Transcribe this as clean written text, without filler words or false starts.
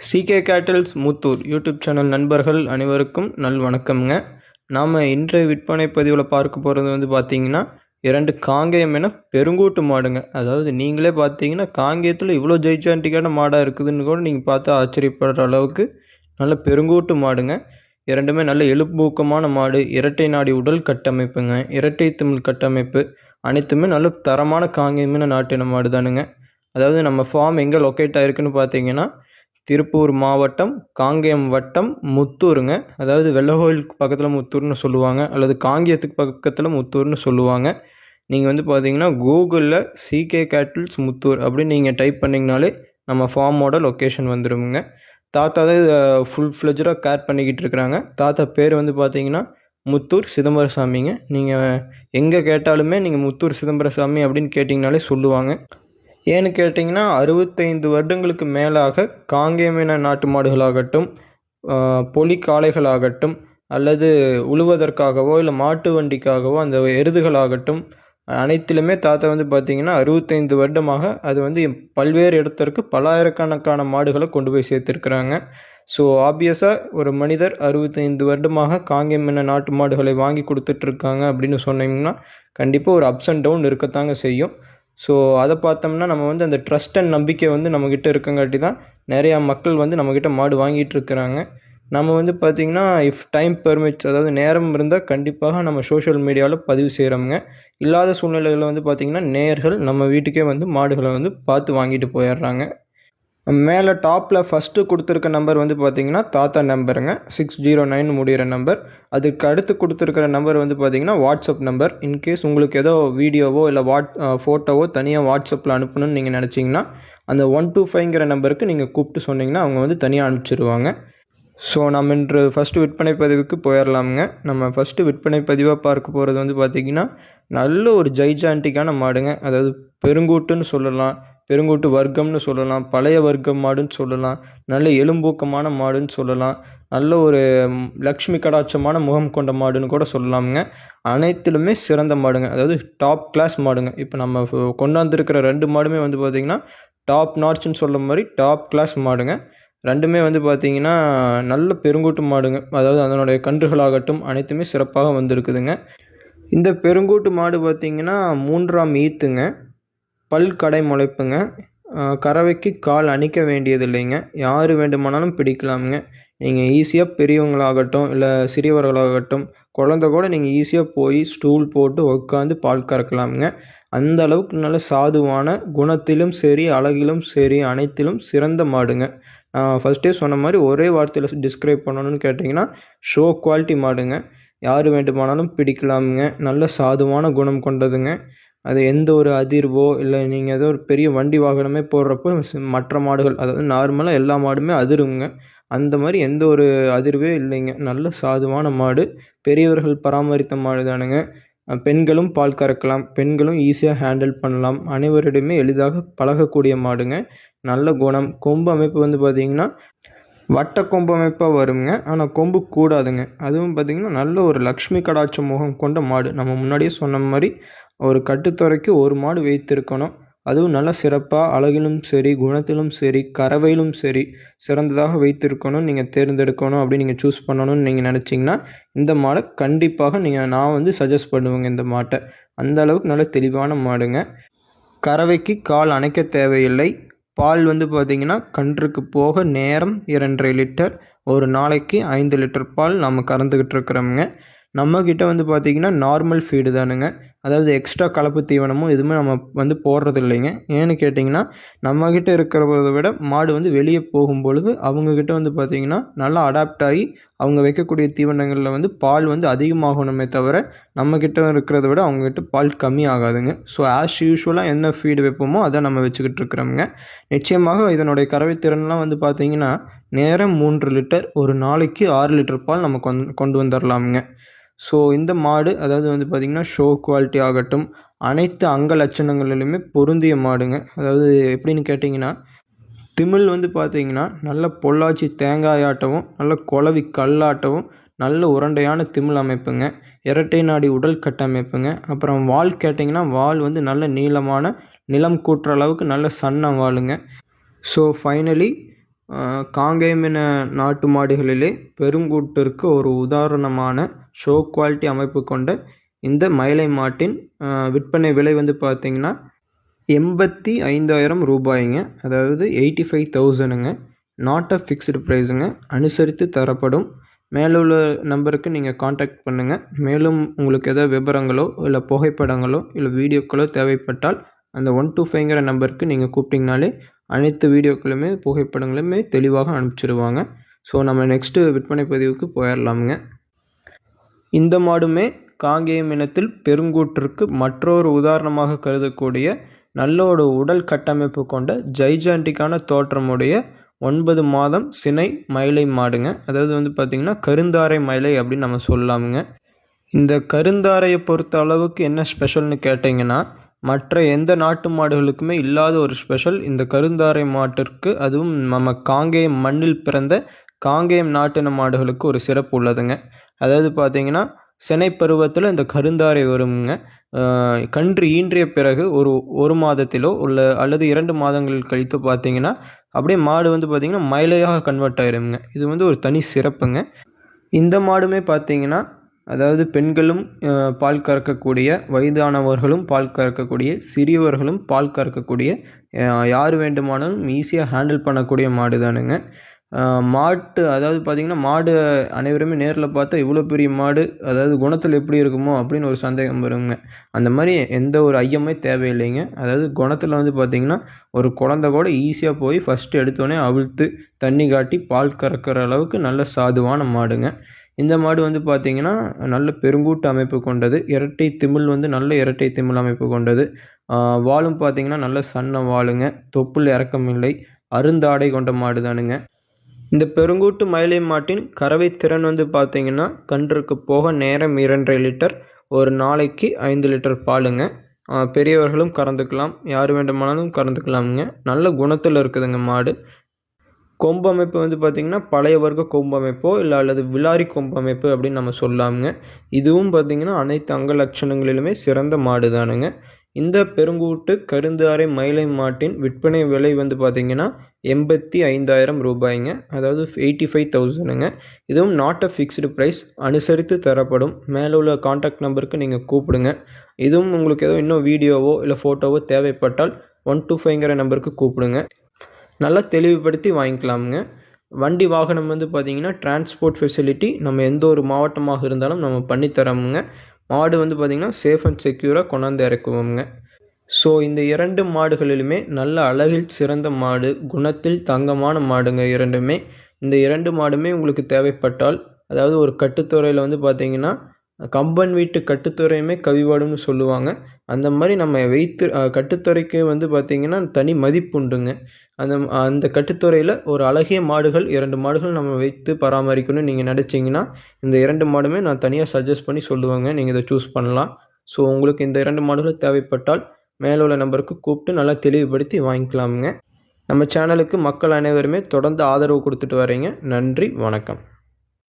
சிகே cattles Muthur YouTube channel நண்பர்கள் அனைவருக்கும் வணக்கம்ங்க. நாம் இன்றைய விற்பனை பதிவில் பார்க்க போகிறது வந்து பார்த்திங்கன்னா 2 காங்கேயம் என பெருங்கூட்டு மாடுங்க. அதாவது நீங்களே பார்த்தீங்கன்னா காங்கேயத்தில் இவ்வளோ ஜெய்ஜாண்டிக்கான மாடாக இருக்குதுன்னு கூட நீங்கள் பார்த்து ஆச்சரியப்படுற அளவுக்கு நல்ல பெருங்கூட்டு மாடுங்க. இரண்டுமே நல்ல எழுப்பூக்கமான மாடு, இரட்டை நாடி உடல் கட்டமைப்புங்க, இரட்டை திமிழ் கட்டமைப்பு, அனைத்துமே நல்ல தரமான காங்கேயமான நாட்டின மாடு தானுங்க. அதாவது நம்ம ஃபார்ம் எங்கே லொக்கேட் ஆகிருக்குன்னு பார்த்தீங்கன்னா திருப்பூர் மாவட்டம், காங்கேயம் வட்டம், முத்தூருங்க. அதாவது வெள்ளகோயிலுக்கு பக்கத்தில் முத்தூர்னு சொல்லுவாங்க, அல்லது காங்கேயத்துக்கு பக்கத்தில் முத்தூர்னு சொல்லுவாங்க. நீங்கள் வந்து பார்த்தீங்கன்னா கூகுளில் சிகே கேட்டில்ஸ் முத்தூர் அப்படின்னு நீங்கள் டைப் பண்ணிங்கனாலே நம்ம ஃபார்மோட லொக்கேஷன் வந்துடுங்க. தாத்தா தான் ஃபுல் ஃப்ளெஜராக கேர் பண்ணிக்கிட்டு இருக்கிறாங்க. தாத்தா பேர் வந்து பார்த்தீங்கன்னா முத்தூர் சிதம்பரசாமிங்க. நீங்கள் எங்கே கேட்டாலுமே நீங்கள் முத்தூர் சிதம்பரசாமி அப்படின்னு கேட்டிங்கனாலே சொல்லுவாங்க. ஏன்னு கேட்டிங்கன்னா 65 வருடங்களுக்கு மேலாக காங்கேயமின நாட்டு மாடுகளாகட்டும், பொலி காளைகளாகட்டும், அல்லது உழுவதற்காகவோ இல்லை மாட்டு வண்டிக்காகவோ அந்த எருதுகளாகட்டும் அனைத்திலுமே தாத்தா வந்து பார்த்திங்கன்னா 65 வருடமாக அது வந்து பல்வேறு இடத்திற்கு பல்லாயிரக்கணக்கான மாடுகளை கொண்டு போய் சேர்த்துருக்குறாங்க. ஸோ ஆப்வியஸாக ஒரு மனிதர் 65 வருடமாக காங்கேயமின நாட்டு மாடுகளை வாங்கி கொடுத்துட்ருக்காங்க அப்படின்னு சொன்னீங்கன்னா கண்டிப்பாக ஒரு அப்ஸ் அண்ட் டவுன் இருக்கத்தாங்க செய்யும். ஸோ அதை பார்த்தோம்னா நம்ம வந்து அந்த ட்ரஸ்ட் அண்ட் நம்பிக்கை வந்து நம்மக்கிட்ட இருக்கங்காட்டி தான் நிறையா மக்கள் வந்து நம்மக்கிட்ட மாடு வாங்கிட்டு இருக்கிறாங்க. நம்ம வந்து பார்த்திங்கன்னா இஃப் டைம் பெர்மிட்ஸ், அதாவது நேரம் இருந்தால் கண்டிப்பாக நம்ம சோஷியல் மீடியாவில் பதிவு செய்கிறோமுங்க. இல்லாத சூழ்நிலைகளில் வந்து பார்த்திங்கன்னா நேயர்கள் நம்ம வீட்டுக்கே வந்து மாடுகளை வந்து பார்த்து வாங்கிட்டு போயிடுறாங்க. மேலே டாப்பில் ஃபஸ்ட்டு கொடுத்துருக்க நம்பர் வந்து பார்த்திங்கன்னா தாத்தா நம்பருங்க, 609 முடிகிற நம்பர். அதுக்கு அடுத்து கொடுத்துருக்கிற நம்பர் வந்து பார்த்திங்கன்னா வாட்ஸ்அப் நம்பர். இன்கேஸ் உங்களுக்கு ஏதோ வீடியோவோ இல்லை ஃபோட்டோவோ தனியாக வாட்ஸ்அப்பில் அனுப்பணும்னு நீங்கள் நினச்சிங்கன்னா அந்த 125ங்கிற நம்பருக்கு நீங்கள் கூப்பிட்டு சொன்னிங்கன்னா அவங்க வந்து தனியாக அனுப்பிச்சிடுவாங்க. ஸோ நம்ம இன்று ஃபஸ்ட்டு விற்பனை பதிவுக்கு போயிடலாமுங்க. நம்ம ஃபஸ்ட்டு விற்பனை பதிவாக பார்க்க போகிறது வந்து பார்த்திங்கன்னா நல்ல ஒரு ஜைஜாண்டிக்கான மாடுங்க. அதாவது பெருங்கூட்டுன்னு சொல்லலாம், பெருங்கூட்டு வர்க்கம்னு சொல்லலாம், பழைய வர்க்கம் மாடுன்னு சொல்லலாம், நல்ல எலும்பூக்கமான மாடுன்னு சொல்லலாம், நல்ல ஒரு லக்ஷ்மி கடாட்சமான முகம் கொண்ட மாடுன்னு கூட சொல்லலாமுங்க. அனைத்திலுமே சிறந்த மாடுங்க. அதாவது டாப் கிளாஸ் மாடுங்க. இப்போ நம்ம கொண்டாந்துருக்கிற 2 மாடுமே வந்து பார்த்திங்கன்னா டாப் நாட்ச்னு சொல்ல மாதிரி டாப் கிளாஸ் மாடுங்க. ரெண்டுமே வந்து பார்த்திங்கன்னா நல்ல பெருங்கூட்டு மாடுங்க. அதாவது அதனுடைய கன்றுகளாகட்டும் அனைத்துமே சிறப்பாக வந்திருக்குதுங்க. இந்த பெருங்கூட்டு மாடு பார்த்திங்கன்னா 3ஆம் ஈத்துங்க, பல் கடை முளைப்புங்க, கறவைக்கு கால் அணிக்க வேண்டியது இல்லைங்க. யார் வேண்டுமானாலும் பிடிக்கலாமுங்க. நீங்கள் ஈஸியாக பெரியவங்களாகட்டும் இல்லை சிறியவர்களாகட்டும் குழந்த கூட நீங்கள் ஈஸியாக போய் ஸ்டூல் போட்டு உட்காந்து பால் கறக்கலாமுங்க. அந்த அளவுக்கு நல்ல சாதுவான குணத்திலும் சரி, அழகிலும் சரி, அனைத்திலும் சிறந்த மாடுங்க. ஃபஸ்ட்டே சொன்ன மாதிரி ஒரே வார்த்தையில் டிஸ்கிரைப் பண்ணணும்னு கேட்டிங்கன்னா ஷோ குவாலிட்டி மாடுங்க. யார் வேண்டுமானாலும் பிடிக்கலாமுங்க. நல்ல சாதுவான குணம் கொண்டதுங்க. அது எந்த ஒரு அதிர்வோ இல்லை நீங்கள் ஏதோ ஒரு பெரிய வண்டி வாகனமே போடுறப்போ மற்ற மாடுகள், அதாவது நார்மலாக எல்லா மாடுமே அதிருங்க. அந்த மாதிரி எந்த ஒரு அதிர்வே இல்லைங்க. நல்ல சாதுவான மாடு, பெரியவர்கள் பராமரித்த மாடு தானுங்க. பெண்களும் பால் கறக்கலாம், பெண்களும் ஈஸியாக ஹேண்டில் பண்ணலாம், அனைவரிடையுமே எளிதாக பழகக்கூடிய மாடுங்க. நல்ல குணம். கொம்பு அமைப்பு வந்து பார்த்திங்கன்னா வட்ட கொம்பு அமைப்பாக வருங்க. ஆனால் கொம்பு கூடாதுங்க. அதுவும் பார்த்திங்கன்னா நல்ல ஒரு லக்ஷ்மி கடாட்ச முகம் கொண்ட மாடு. நம்ம முன்னாடியே சொன்ன மாதிரி ஒரு கட்டுத்துறைக்கு ஒரு மாடு வைத்திருக்கணும். அதுவும் நல்ல சிறப்பாக அழகிலும் சரி, குணத்திலும் சரி, கறவையிலும் சரி சிறந்ததாக வைத்திருக்கணும். நீங்கள் தேர்ந்தெடுக்கணும் அப்படி நீங்கள் சூஸ் பண்ணணும்னு நீங்கள் நினச்சிங்கன்னா இந்த மாடை கண்டிப்பாக நான் வந்து சஜஸ்ட் பண்ணுவேங்க. இந்த மாட்டை அந்த அளவுக்கு நல்ல தெளிவான மாடுங்க. கறவைக்கு கால் அணைக்க தேவையில்லை. பால் வந்து பார்த்திங்கன்னா கன்றுக்கு போக நேரம் 2.5 லிட்டர், ஒரு நாளைக்கு 5 லிட்டர் பால் நம்ம கறந்துக்கிட்டு இருக்கிறோமுங்க. நம்மக்கிட்ட வந்து பார்த்திங்கன்னா நார்மல் ஃபீடு தானுங்க. அதாவது எக்ஸ்ட்ரா கலப்பு தீவனமும் எதுவுமே நம்ம வந்து போடுறது இல்லைங்க. ஏன்னு கேட்டிங்கன்னா நம்மக்கிட்ட இருக்கிறத விட மாடு வந்து வெளியே போகும்பொழுது அவங்கக்கிட்ட வந்து பார்த்திங்கன்னா நல்லா அடாப்ட் ஆகி அவங்க வைக்கக்கூடிய தீவனங்களில் வந்து பால் வந்து அதிகமாகணுமே தவிர நம்மக்கிட்ட இருக்கிறத விட அவங்கக்கிட்ட பால் கம்மி ஆகாதுங்க. ஸோ ஆஸ் யூஷுவலாக என்ன ஃபீடு வைப்போமோ அதை நம்ம வச்சுக்கிட்டு இருக்கிறோமுங்க. நிச்சயமாக இதனுடைய கறவை திறன்லாம் வந்து பார்த்திங்கன்னா நேரம் 3 லிட்டர், ஒரு நாளைக்கு 6 லிட்டர் பால் நம்ம கொண்டு வந்துடலாமுங்க. ஸோ இந்த மாடு அதாவது வந்து பார்த்திங்கன்னா ஷோ குவாலிட்டி ஆகட்டும் அனைத்து அங்க லட்சணங்களிலுமே பொருந்திய மாடுங்க. அதாவது எப்படின்னு கேட்டிங்கன்னா திமிழ் வந்து பார்த்திங்கன்னா நல்ல பொள்ளாச்சி தேங்காயாட்டவும், நல்ல குளவி கல்லாட்டவும், நல்ல உருண்டையான திமிழ் அமைப்புங்க. இரட்டை நாடி உடல் கட்டமைப்புங்க. அப்புறம் வால் கேட்டிங்கன்னா வால் வந்து நல்ல நீளமான நிலம் கூட்டுற அளவுக்கு நல்ல சன்ன வாளுங்க. ஸோ ஃபைனலி காங்கேயம் இன நாட்டு மாடுகளிலே பெருங்கூட்டிற்கு ஒரு உதாரணமான ஷோ குவாலிட்டி அமைப்பு கொண்ட இந்த மயிலை மாட்டின் விற்பனை விலை வந்து பார்த்திங்கன்னா 85,000 ரூபாய்ங்க. அதாவது 85,000ங்க. Not a fixed ப்ரைஸுங்க. அனுசரித்து தரப்படும். மேலே உள்ள நம்பருக்கு நீங்கள் காண்டாக்ட் பண்ணுங்கள். மேலும் உங்களுக்கு எதாவது விவரங்களோ இல்லை புகைப்படங்களோ இல்லை வீடியோக்களோ தேவைப்பட்டால் அந்த 125ங்கிற நம்பருக்கு நீங்கள் கூப்பிட்டிங்கனாலே அனைத்து வீடியோக்களுமே புகைப்படங்களுமே தெளிவாக அனுப்பிச்சிடுவாங்க. ஸோ நம்ம நெக்ஸ்ட்டு விற்பனை பதிவுக்கு போயிடலாமுங்க. இந்த மாடுமே காங்கேயம் இனத்தில் பெருங்கூட்டிற்கு மற்றொரு உதாரணமாக கருதக்கூடிய நல்ல ஒரு உடல் கட்டமைப்பு கொண்ட ஜைஜாண்டிக்கான தோற்றமுடைய 9 மாதம் சினை மயிலை மாடுங்க. அதாவது வந்து பார்த்திங்கன்னா கருந்தாரை மயிலை அப்படின்னு நம்ம சொல்லலாமுங்க. இந்த கருந்தாரையை பொறுத்த அளவுக்கு என்ன ஸ்பெஷல்னு கேட்டிங்கன்னா, மற்ற எந்த நாட்டு மாடுகளுக்குமே இல்லாத ஒரு ஸ்பெஷல் இந்த கருந்தாரை மாட்டிற்கு. அதுவும் நம்ம காங்கேயம் மண்ணில் பிறந்த காங்கேயம் நாட்டின மாடுகளுக்கு ஒரு சிறப்பு உள்ளதுங்க. அதாவது பார்த்திங்கன்னா சினை பருவத்தில் இந்த கருந்தாரை வருங்க. கன்று ஈன்றிய பிறகு ஒரு மாதத்திலோ அல்லது 2 மாதங்கள் கழித்து பார்த்திங்கன்னா அப்படியே மாடு வந்து பார்த்திங்கன்னா மயிலையாக கன்வெர்ட் ஆயிருங்க. இது வந்து ஒரு தனி சிறப்புங்க. இந்த மாடுமே பார்த்திங்கன்னா அதாவது பெண்களும் பால் கறக்கக்கூடிய, வயதானவர்களும் பால் கறக்கக்கூடிய, சிறியவர்களும் பால் கறக்கக்கூடிய, யார் வேண்டுமானாலும் ஈஸியாக ஹேண்டில் பண்ணக்கூடிய மாடு தானுங்க. அதாவது பார்த்திங்கன்னா மாடு அனைவருமே நேரில் பார்த்தா இவ்வளோ பெரிய மாடு, அதாவது குணத்தில் எப்படி இருக்குமோ அப்படின்னு ஒரு சந்தேகம் வருங்க. அந்த மாதிரி எந்த ஒரு ஐயமே தேவையில்லைங்க. அதாவது குணத்தில் வந்து பார்த்திங்கன்னா ஒரு குழந்தை கூட ஈஸியாக போய் ஃபஸ்ட்டு எடுத்தோடனே அவிழ்த்து தண்ணி காட்டி பால் கறக்கிற அளவுக்கு நல்ல சாதுவான மாடுங்க. இந்த மாடு வந்து பார்த்திங்கன்னா நல்ல பெருங்கூட்டு அமைப்பு கொண்டது. இரட்டை திமில் வந்து நல்ல இரட்டை திமில் அமைப்பு கொண்டது. வாலும் பார்த்திங்கன்னா நல்ல சன்ன வாலுங்க. தொப்புள் இறக்கம் இல்லை. அருந்தாடை கொண்ட மாடு தானுங்க. இந்த பெருங்கூட்டு மயிலை மாட்டின் கறவை திறன் வந்து பார்த்திங்கன்னா கன்றுக்கு போக நேரம் 2.5 லிட்டர், ஒரு நாளைக்கு 5 லிட்டர் பாலுங்க. பெரியவர்களும் கறந்துக்கலாம், யார் வேண்டுமானாலும் கறந்துக்கலாமுங்க. நல்ல குணத்தில் இருக்குதுங்க மாடு. கொம்பு அமைப்பு வந்து பார்த்திங்கன்னா பழைய வர்க்க கொம்பு அமைப்போ இல்லை அல்லது விலாரி கொம்பு அமைப்பு அப்படின்னு நம்ம சொல்லலாமுங்க. இதுவும் பார்த்திங்கன்னா அனைத்து அங்க லட்சணங்களிலுமே சிறந்த மாடு தானுங்க. இந்த பெருங்கூட்டு கருந்தாரை மயிலை மாட்டின் விற்பனை விலை வந்து பார்த்திங்கன்னா 85,000 ரூபாய்ங்க. அதாவது 85,000ங்க. இதுவும் நாட் அ ஃபிக்ஸ்டு ப்ரைஸ். அனுசரித்து தரப்படும். மேலே உள்ள காண்டாக்ட் நம்பருக்கு நீங்கள் கூப்பிடுங்க. இதுவும் உங்களுக்கு ஏதோ இன்னும் வீடியோவோ இல்லை ஃபோட்டோவோ தேவைப்பட்டால் 125ங்கிற நம்பருக்கு கூப்பிடுங்க. நல்லா தெளிவுபடுத்தி வாங்கிக்கலாமுங்க. வண்டி வாகனம் வந்து பார்த்திங்கன்னா டிரான்ஸ்போர்ட் ஃபெசிலிட்டி நம்ம எந்த ஒரு மாவட்டமாக இருந்தாலும் நம்ம பண்ணித்தரோமுங்க. மாடு வந்து பார்த்திங்கன்னா சேஃப் அண்ட் செக்யூராக கொண்டாந்து இறக்குவோமுங்க. ஸோ இந்த 2 மாடுகளிலுமே நல்ல அழகில் சிறந்த மாடு, குணத்தில் தங்கமான மாடுங்க இரண்டுமே. இந்த 2 மாடுமே உங்களுக்கு தேவைப்பட்டால், அதாவது ஒரு கட்டுத்துறையில் வந்து பார்த்திங்கன்னா கம்பன் வீட்டு கட்டுத்துறையுமே கவிவாடுன்னு சொல்லுவாங்க. அந்த மாதிரி நம்ம வைத்து கட்டுத்துறைக்கு வந்து பார்த்திங்கன்னா தனி மதிப்புண்டுங்க. அந்த கட்டுத்துறையில் ஒரு அழகிய மாடுகள் 2 மாடுகள் நம்ம வைத்து பராமரிக்கணும்னு நீங்கள் நினச்சிங்கன்னா இந்த 2 மாடுமே நான் தனியாக சஜஸ்ட் பண்ணி சொல்லுவேங்க. நீங்கள் இதை சூஸ் பண்ணலாம். ஸோ உங்களுக்கு இந்த 2 மாடுகள் தேவைப்பட்டால் மேலே உள்ள நம்பருக்கு கூப்பிட்டு நல்லா தெளிவுபடுத்தி வாங்கிக்கலாமுங்க. நம்ம சேனலுக்கு மக்கள் அனைவருமே தொடர்ந்து ஆதரவு கொடுத்துட்டு வரீங்க. நன்றி, வணக்கம்.